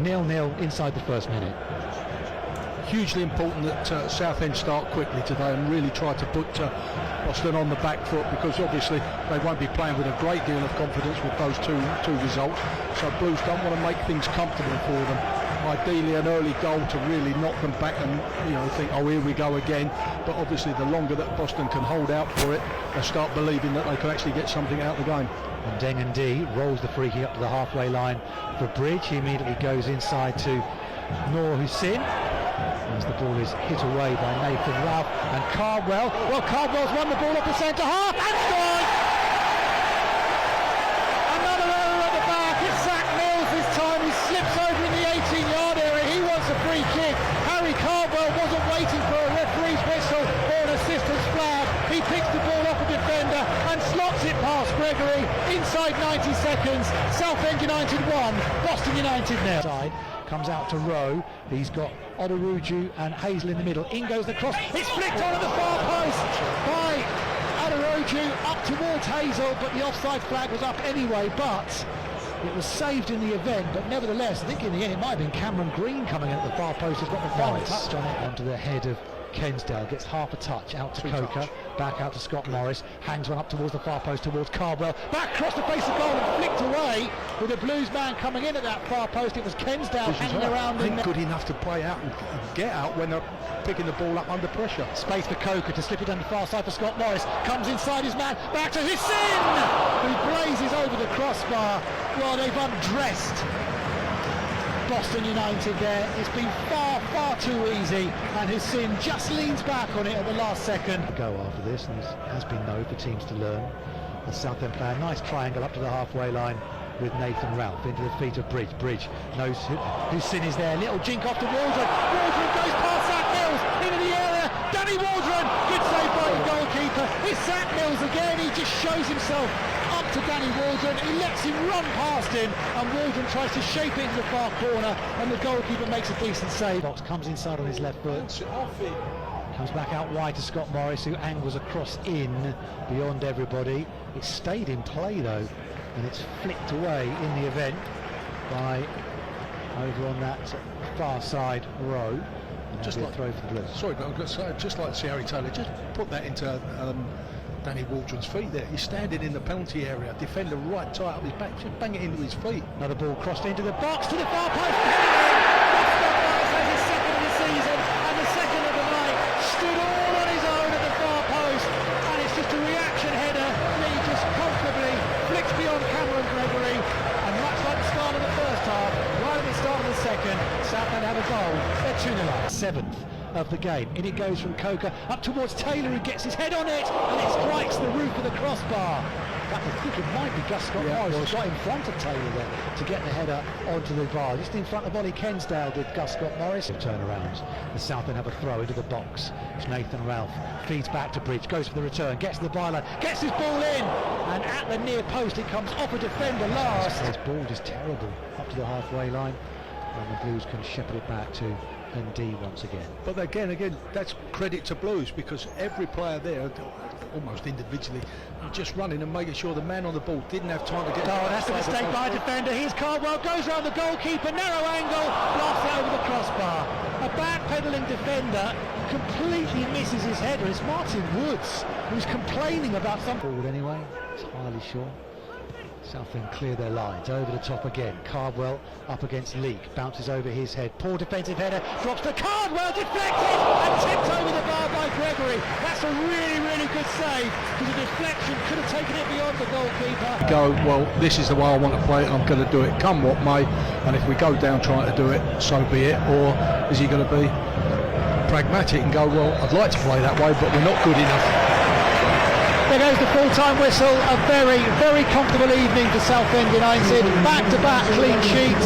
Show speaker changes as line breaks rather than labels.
0-0 inside the first minute.
Hugely important that Southend start quickly today and really try to put Boston on the back foot, because obviously they won't be playing with a great deal of confidence with those two results. So Blues don't want to make things comfortable for them. Ideally an early goal to really knock them back and think, oh, here we go again. But obviously the longer that Boston can hold out for it, they start believing that they can actually get something out of the game.
And Deng and D rolls the free kick up to the halfway line for Bridge. He immediately goes inside to Noor Hussein as the ball is hit away by Nathan Ralph and Cardwell. Well, Cardwell's won the ball up the centre half and scores! Another error at the back. It's Zach Mills this time. He slips over in the 18-yard area. He wants a free kick. Harry Cardwell wasn't waiting for a referee's whistle or an assistant's flag. He picks the ball off a defender and slots it past Gregory inside 90 seconds. Southend United 1, Boston United 0. Side comes out to Rowe. He's got Oduruju and Hazel in the middle. In goes the cross. It's flicked on at the far post by Oduruju up towards Hazel, but the offside flag was up anyway. But it was saved in the event. But nevertheless, I think in the end it might have been Cameron Green coming in at the far post. Has got the final touch on it onto the head of Kensdale, gets half a touch out to Coker, back out to Scott Morris, hangs one up towards the far post towards Cardwell, back across the face of goal and flicked away with the Blues man coming in at that far post. It was Kensdale hanging around in there.
Good enough to play out and get out when they're picking the ball up under pressure.
Space for Coker to slip it down the far side for Scott Morris, comes inside his man, back to Hussein, who blazes over the crossbar. Well, they've undressed Boston United there. It's been far too easy, and Hussein just leans back on it at the last second. Go after this, and there has been no for teams to learn. The Southend player, nice triangle up to the halfway line with Nathan Ralph into the feet of Bridge. Bridge knows Hussein is there. Little jink off to Waldron. Waldron goes past Zach Mills into the area. Danny Waldron, good save by the goalkeeper. It's Zach Mills again. He just shows himself up to Danny Waldron. He lets him run past him, and Waldron tries to shape it into the far corner, and the goalkeeper makes a decent save. Box comes inside on his left foot. Comes back out wide to Scott Morris, who angles across in beyond everybody. It stayed in play though, and it's flicked away in the event by over on that far side row.
Just like
throw for the Blues.
Sorry, but I've got to say, just like Harry Taylor, just put that into Danny Waldron's feet there. He's standing in the penalty area, defender right tight up his back, just bang it into his feet.
Another ball crossed into the box to the far post. Has his second of the season and the second of the night. Stood all on his own at the far post, and it's just a reaction header that he just comfortably flicks beyond Cameron Gregory. And much like the start of the first half, right at the start of the second, Southend have a goal. They're 2-0 up. 7th of the game. In it goes from Coker up towards Taylor, who gets his head on it, and it strikes the roof of the crossbar. I think it might be Gus Scott Morris who got in front of Taylor there to get the header onto the bar. Just in front of Ollie Kensdale did Gus Scott Morris. Turn around. The Southend have a throw into the box. It's Nathan Ralph. Feeds back to Bridge. Goes for the return. Gets to the byline. Gets his ball in. And at the near post it comes off a defender last. His ball is terrible up to the halfway line. And the Blues can shepherd it back to ND once again.
But again, that's credit to Blues, because every player there, almost individually, just running and making sure the man on the ball didn't have time to get.
Oh, that's a mistake by a defender. Here's Cardwell, goes around the goalkeeper, narrow angle, blasts it over the crossbar. A backpedaling defender completely misses his header. It's Martin Woods who's complaining about something. Forward anyway, it's highly sure. Southend clear their lines, over the top again. Cardwell up against Leake, bounces over his head. Poor defensive header, drops to Cardwell, deflected and tipped over the bar by Gregory. That's a really good save, because the deflection could have taken it beyond the goalkeeper.
Go, well, this is the way I want to play it, I'm going to do it come what may, and if we go down trying to do it, so be it. Or is he going to be pragmatic and go, well, I'd like to play that way, but we're not good enough.
There goes the full-time whistle. A very comfortable evening for Southend United. Back-to-back clean sheets.